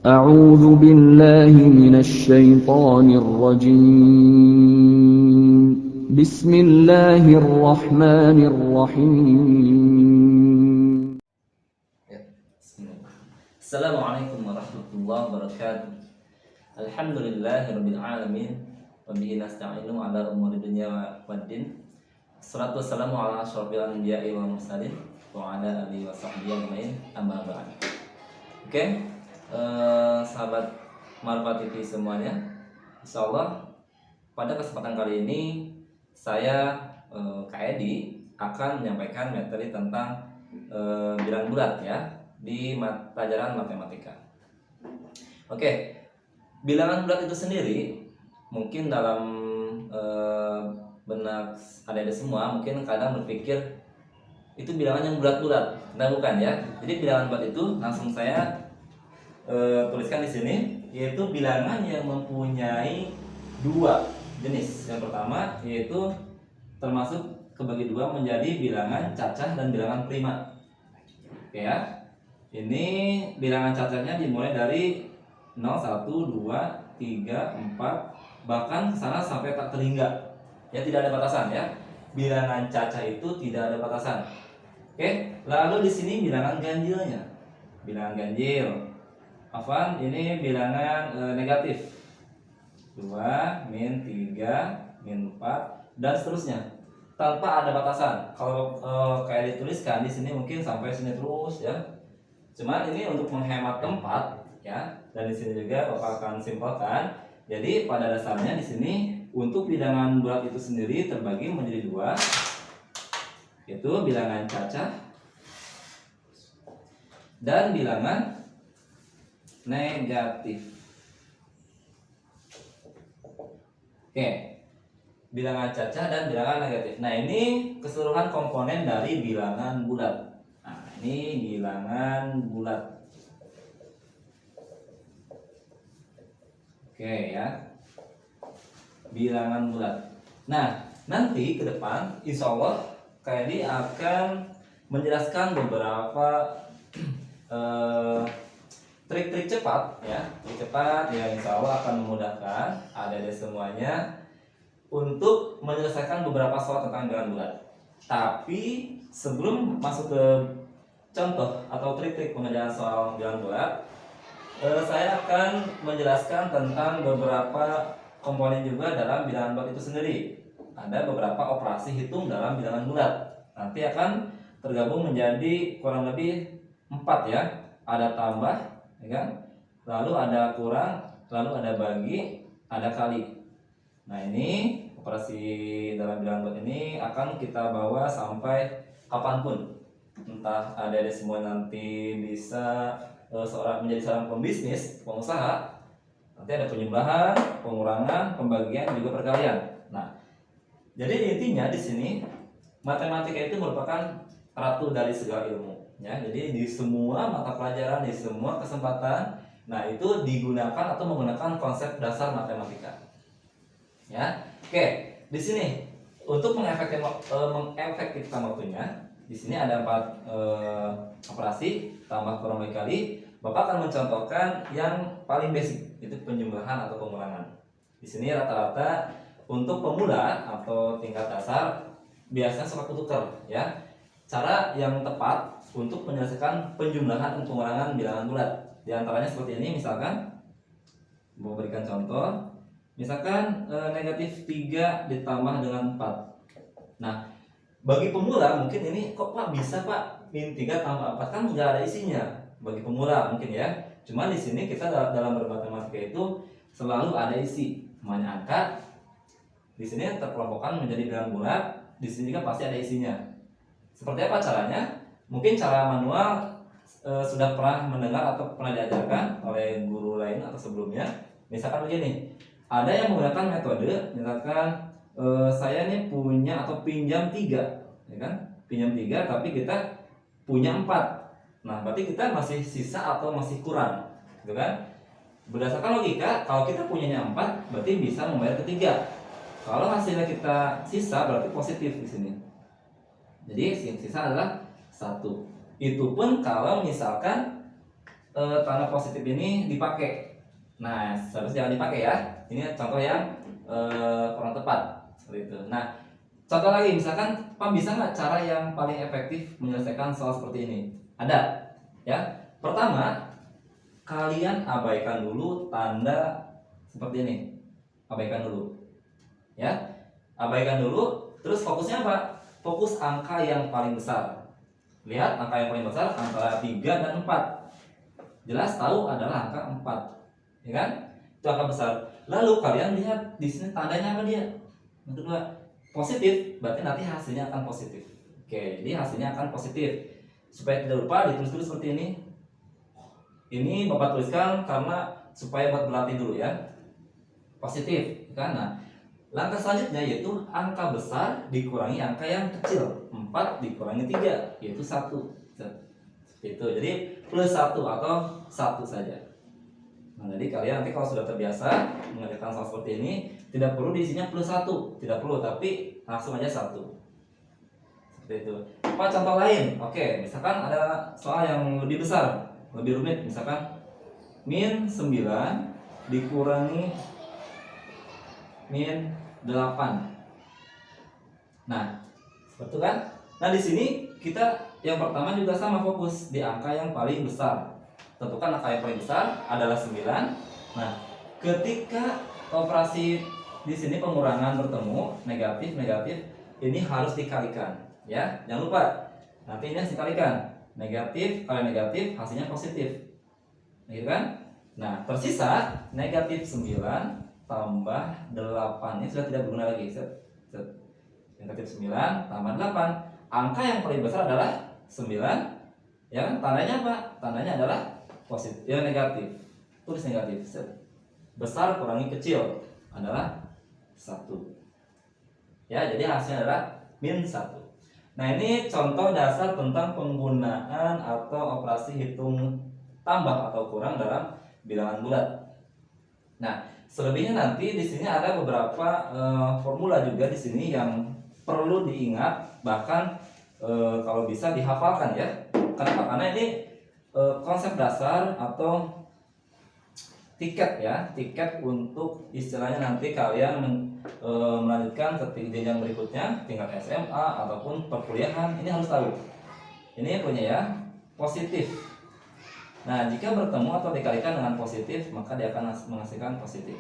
أعوذ بالله من الشيطان الرجيم بسم الله الرحمن الرحيم. Assalamualaikum warahmatullahi wabarakatuh. Alhamdulillahirabbil alamin wa bihi nasta'inu ala umuri dunya waddin. Wassalatu wassalamu ala asyrofil anbiya'i wal mursalin wa ala alihi wa sahbihi ajmain. Amma ba'd. Oke, sahabat Marfa TV semuanya. Insyaallah pada kesempatan kali ini saya Kak Edi akan menyampaikan materi tentang bilangan bulat ya di pelajaran matematika. Oke, bilangan bulat itu sendiri mungkin dalam benak adik-adik semua mungkin kadang berpikir itu bilangan yang bulat-bulat, nah bukan ya. Jadi bilangan bulat itu langsung saya tuliskan di sini, yaitu bilangan yang mempunyai dua jenis. Yang pertama yaitu termasuk kebagi dua menjadi bilangan cacah dan bilangan prima. Oke ya. Ini bilangan cacahnya dimulai dari 0, 1, 2, 3, 4 bahkan ke sana sampai tak terhingga. Ya, tidak ada batasan ya. Bilangan cacah itu tidak ada batasan. Oke, lalu di sini bilangan ganjilnya. Bilangan ganjil. Afwan, ini bilangan negatif. 2, min 3, min 4 dan seterusnya. Tanpa ada batasan. Kalau kayak dituliskan di sini mungkin sampai sini terus ya. Cuman ini untuk menghemat tempat ya, dan di sini juga Bapak akan simpelkan. Jadi pada dasarnya di sini untuk bilangan bulat itu sendiri terbagi menjadi dua, yaitu bilangan cacah dan bilangan negatif. Oke, bilangan cacah dan bilangan negatif. Nah, ini keseluruhan komponen dari bilangan bulat. Nah, ini bilangan bulat. Oke ya, bilangan bulat. Nah, nanti ke depan insya Allah Kak Edi akan menjelaskan beberapa trik-trik cepat ya, trik cepat yang insya Allah akan memudahkan adik-adik semuanya untuk menyelesaikan beberapa soal tentang bilangan bulat. Tapi sebelum masuk ke contoh atau trik-trik pengerjaan soal bilangan bulat, saya akan menjelaskan tentang beberapa komponen juga dalam bilangan bulat itu sendiri. Ada beberapa operasi hitung dalam bilangan bulat. Nanti akan tergabung menjadi kurang lebih 4 ya. Ada tambah, ya kan? Lalu ada kurang, lalu ada bagi, ada kali. Nah, ini operasi dalam bilangan bulat ini akan kita bawa sampai kapanpun. Entah adik-adik semua nanti bisa menjadi seorang pembisnis, pengusaha, nanti ada penjumlahan, pengurangan, pembagian, juga perkalian. Nah, jadi intinya di sini matematika itu merupakan ratu dari segala ilmu, ya. Jadi di semua mata pelajaran, di semua kesempatan, nah itu digunakan atau menggunakan konsep dasar matematika, ya. Oke, di sini untuk mengefektifkan waktunya. Di sini ada 4 operasi tambah kurang bagi kali. Bapak akan mencontohkan yang paling basic, itu penjumlahan atau pengurangan. Di sini rata-rata untuk pemula atau tingkat dasar biasanya suka ketukar ya. Cara yang tepat untuk menyelesaikan penjumlahan dan pengurangan bilangan bulat. Di antaranya seperti ini, misalkan mau berikan contoh. Misalkan negatif 3 ditambah dengan 4. Nah, bagi pemula mungkin ini kok Pak bisa Pak min 3 tambah 4, kan nggak ada isinya bagi pemula mungkin ya. Cuma di sini kita dalam bermatematika itu selalu ada isi, namanya angka. Di sini terkelompokkan menjadi bilangan bulat. Di sini juga pasti ada isinya. Seperti apa caranya? Mungkin cara manual sudah pernah mendengar atau pernah diajarkan oleh guru lain atau sebelumnya. Misalkan begini, ada yang menggunakan metode, misalkan saya nih punya atau pinjam 3, ya kan? Pinjam 3 tapi kita punya 4. Nah, berarti kita masih sisa atau masih kurang, gitu kan? Berdasarkan logika, kalau kita punyanya 4, berarti bisa membayar ketiga. Kalau hasilnya kita sisa, berarti positif di sini. Jadi sisa adalah 1. Itu pun kalau misalkan tanda positif ini dipakai. Nah, seharusnya jangan dipakai ya. Ini contoh yang kurang tepat seperti itu. Nah, contoh lagi, misalkan Pak bisa nggak cara yang paling efektif menyelesaikan soal seperti ini? Ada, ya. Pertama, kalian abaikan dulu tanda seperti ini. Abaikan dulu, ya. Abaikan dulu. Terus fokusnya apa? Fokus angka yang paling besar. Lihat angka yang paling besar antara 3 dan 4. Jelas tahu adalah angka 4, ya kan? Itu angka besar. Lalu kalian lihat di sini tandanya apa dia? Yang kedua, positif, berarti nanti hasilnya akan positif. Oke, jadi hasilnya akan positif. Supaya tidak lupa ditulis dulu seperti ini. Ini Bapak tuliskan karena supaya buat berlatih dulu ya. Positif, kan? Nah, langkah selanjutnya yaitu angka besar dikurangi angka yang kecil. 4 dikurangi 3 yaitu 1. Itu. Jadi plus 1 atau 1 saja. Nah, jadi kalian nanti kalau sudah terbiasa mengerjakan soal seperti ini, tidak perlu diisinya plus 1, tidak perlu, tapi langsung aja 1. Seperti itu. Apa contoh lain? Oke, misalkan ada soal yang lebih besar, lebih rumit, misalkan min 9 dikurangi min 8. Nah, seperti itu kan? Nah, di sini kita yang pertama juga sama, fokus di angka yang paling besar. Tentukan angka yang paling besar adalah 9. Nah, ketika operasi di sini pengurangan bertemu, negatif, ini harus dikalikan, ya. Jangan lupa. Nanti ini harus dikalikan. Negatif kali negatif hasilnya positif. Gitu kan? Nah, tersisa negatif 9 tambah 8. Ini sudah tidak berguna lagi. Negatif 9 tambah 8. Angka yang paling besar adalah 9, ya kan? Tandanya apa? Tandanya adalah positif, ya negatif. Tulis negatif. Besar kurangi kecil adalah 1. Ya, jadi hasilnya adalah min 1. Nah, ini contoh dasar tentang penggunaan atau operasi hitung tambah atau kurang dalam bilangan bulat. Nah, selebihnya nanti di sini ada beberapa formula juga di sini yang perlu diingat, bahkan kalau bisa dihafalkan ya. Kenapa? Karena ini konsep dasar atau tiket ya, tiket untuk istilahnya nanti kalian melanjutkan ke jenjang berikutnya, tingkat SMA ataupun perkuliahan. Ini harus tahu. Ini punya ya, positif. Nah, jika bertemu atau dikalikan dengan positif, maka dia akan menghasilkan positif.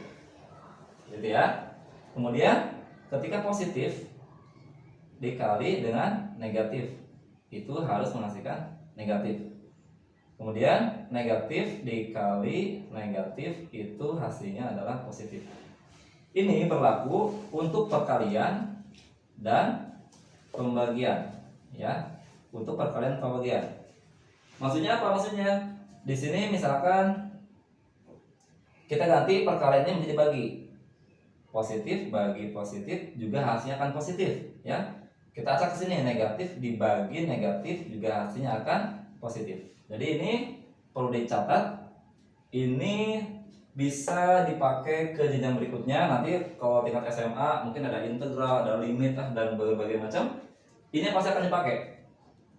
Gitu ya. Kemudian ketika positif dikali dengan negatif, itu harus menghasilkan negatif. Kemudian negatif dikali negatif itu hasilnya adalah positif. Ini berlaku untuk perkalian dan pembagian, ya. Untuk perkalian dan pembagian. Maksudnya apa? Maksudnya di sini misalkan kita ganti perkaliannya menjadi bagi. Positif bagi positif juga hasilnya akan positif, ya. Kita acak ke sini, negatif dibagi negatif juga hasilnya akan positif. Jadi ini perlu dicatat. Ini bisa dipakai ke jenjang berikutnya. Nanti kalau tingkat SMA mungkin ada integral, ada limit dan berbagai macam. Ini pasti akan dipakai.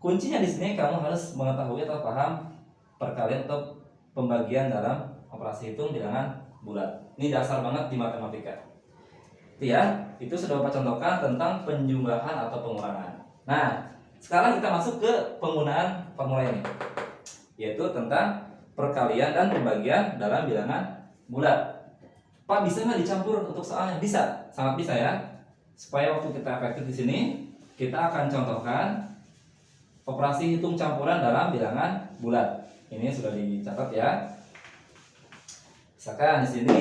Kuncinya di sini kamu harus mengetahui atau paham perkalian atau pembagian dalam operasi hitung bilangan bulat. Ini dasar banget di matematika. Itu ya, itu sudah Bapak contohkan tentang penjumlahan atau pengurangan. Nah, sekarang kita masuk ke penggunaan formula ini, yaitu tentang perkalian dan pembagian dalam bilangan bulat. Pak, bisa nggak dicampur untuk soalnya? Bisa, sangat bisa ya. Supaya waktu kita efektif di sini, kita akan contohkan operasi hitung campuran dalam bilangan bulat. Ini sudah dicatat ya. Misalkan di sini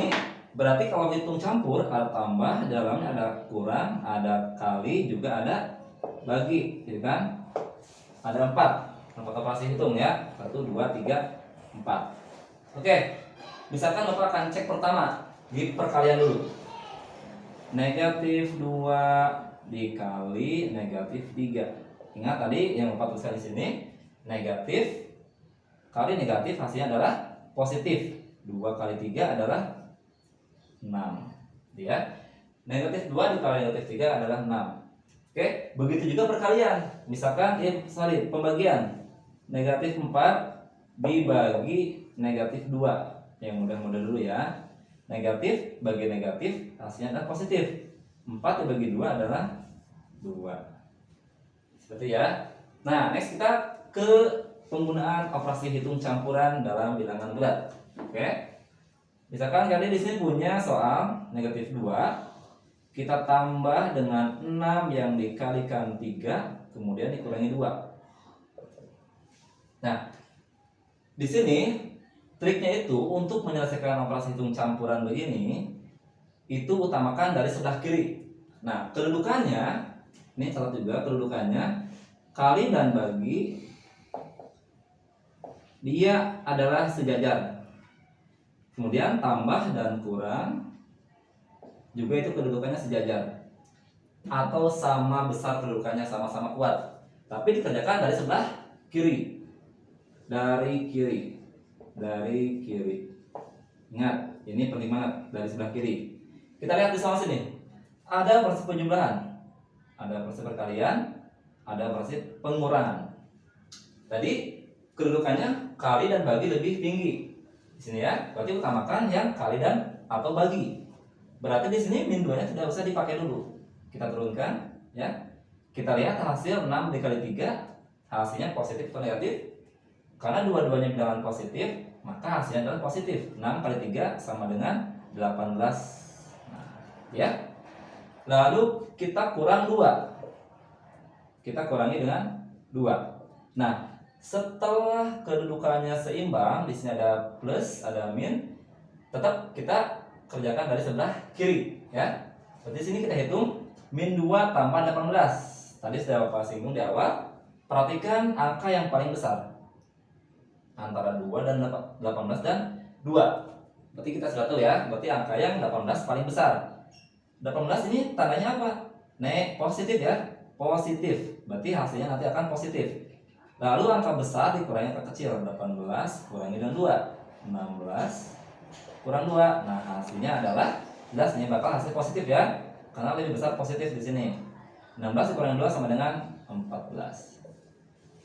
berarti kalau hitung campur ada tambah, dalamnya ada kurang, ada kali, juga ada bagi, gitu kan? Ada 4 operasi hitung ya. 1, 2, 3, 4. Oke. Misalkan Bapak akan cek pertama di perkalian dulu. Negatif 2 dikali negatif 3. Ingat tadi yang Bapak tuliskan di sini, negatif kali negatif hasilnya adalah positif. 2 kali 3 adalah 6. Ya. Negatif 2 dikali negatif 3 adalah 6. Oke, begitu juga perkalian. Misalkan pembagian. Negatif 4 dibagi negatif 2. Yang mudah-mudah dulu ya. Negatif bagi negatif hasilnya adalah positif. 4 dibagi 2 adalah 2. Seperti ya. Nah, next kita ke penggunaan operasi hitung campuran dalam bilangan bulat. Oke. Misalkan kalian di sini punya soal negatif 2, kita tambah dengan 6 yang dikalikan 3, kemudian dikurangi 2. Nah, di sini triknya itu untuk menyelesaikan operasi hitung campuran begini, itu utamakan dari sebelah kiri. Nah, kedudukannya, ini catat juga kedudukannya, kali dan bagi, dia adalah sejajar. Kemudian tambah dan kurang, juga itu kedudukannya sejajar. Atau sama besar kedudukannya, sama-sama kuat. Tapi dikerjakan dari sebelah kiri. Dari kiri. Ingat, ini penting banget, dari sebelah kiri. Kita lihat di soal sini. Ada operasi penjumlahan, ada operasi perkalian, ada operasi pengurangan. Tadi kedudukannya kali dan bagi lebih tinggi. Di sini ya, berarti utamakan yang kali dan atau bagi. Berarti di sini min 2-nya tidak usah dipakai dulu. Kita turunkan ya. Kita lihat hasil 6 dikali 3, hasilnya positif atau negatif? Karena dua-duanya bilangan positif, maka hasilnya adalah positif. 6 kali 3 sama dengan 18. Ya. Lalu kita kurang 2. Kita kurangi dengan 2. Nah, setelah kedudukannya seimbang, di sini ada plus, ada min, tetap kita kerjakan dari sebelah kiri, ya. Berarti sini kita hitung min 2 tambah 18. Tadi sudah Bapak singgung di awal. Perhatikan angka yang paling besar. Antara 2 dan 18 dan 2. Berarti kita sudah tahu ya, berarti angka yang 18 paling besar. 18 ini tandanya apa? Positif ya. Positif. Berarti hasilnya nanti akan positif. Lalu angka besar dikurangi angka kecil. 18 kurangi dengan 2. 16 kurang 2. Nah, hasilnya adalah jelas ini bakal hasil positif ya. Karena lebih besar positif di sini. 16 dikurangi 2 sama dengan 14.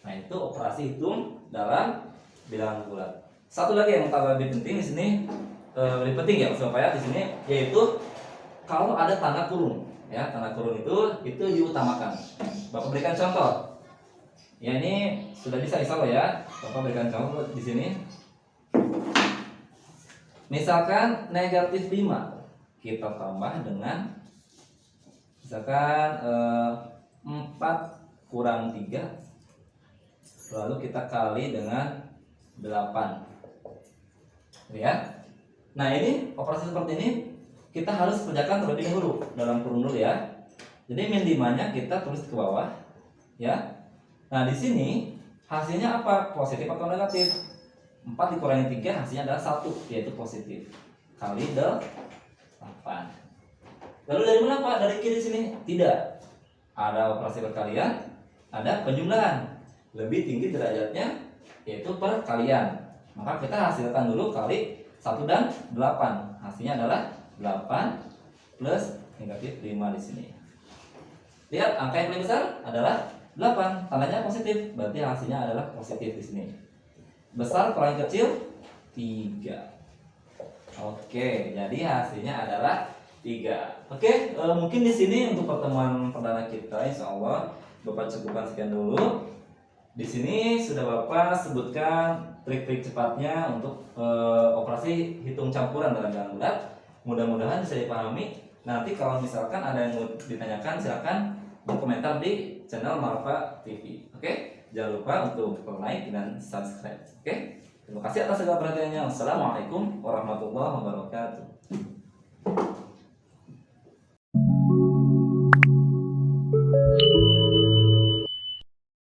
Nah, itu operasi hitung dalam bilangan bulat. Satu lagi yang lebih penting di sini, lebih penting ya supaya di sini, yaitu kalau ada tanda kurung, ya tanda kurung itu diutamakan. Bapak berikan contoh. Ya ini sudah bisa insya Allah ya. Bapak berikan contoh di sini. Misalkan negatif 5, kita tambah dengan misalkan 4 kurang 3, lalu kita kali dengan 8. Ya. Nah, ini operasi seperti ini kita harus kerjakan terlebih dahulu dalam kurung dulu ya. Jadi min 5-nya kita tulis ke bawah, ya. Nah, di sini hasilnya apa? Positif atau negatif? 4 dikurangi 3 hasilnya adalah 1, yaitu positif. Kali 8. Lalu dari mana Pak? Dari kiri sini? Tidak. Ada operasi perkalian, ada penjumlahan. Lebih tinggi derajatnya yaitu perkalian. Maka kita hasilkan dulu kali 1 dan 8. Hasilnya adalah 8 plus negatif 5 di sini. Lihat angka yang paling besar adalah 8, tandanya positif, berarti hasilnya adalah positif di sini. Besar kurangi kecil 3. Oke, jadi hasilnya adalah 3. Oke, mungkin di sini untuk pertemuan perdana kita, insya Allah Bapak cukupkan sekian dulu. Di sini sudah Bapak sebutkan trik-trik cepatnya untuk operasi hitung campuran dalam bilangan bulat. Mudah-mudahan bisa dipahami. Nanti kalau misalkan ada yang mau ditanyakan, silakan berkomentar di channel Marfa TV. Oke, jangan lupa untuk like dan subscribe. Oke, terima kasih atas segala perhatiannya. Wassalamualaikum warahmatullahi wabarakatuh.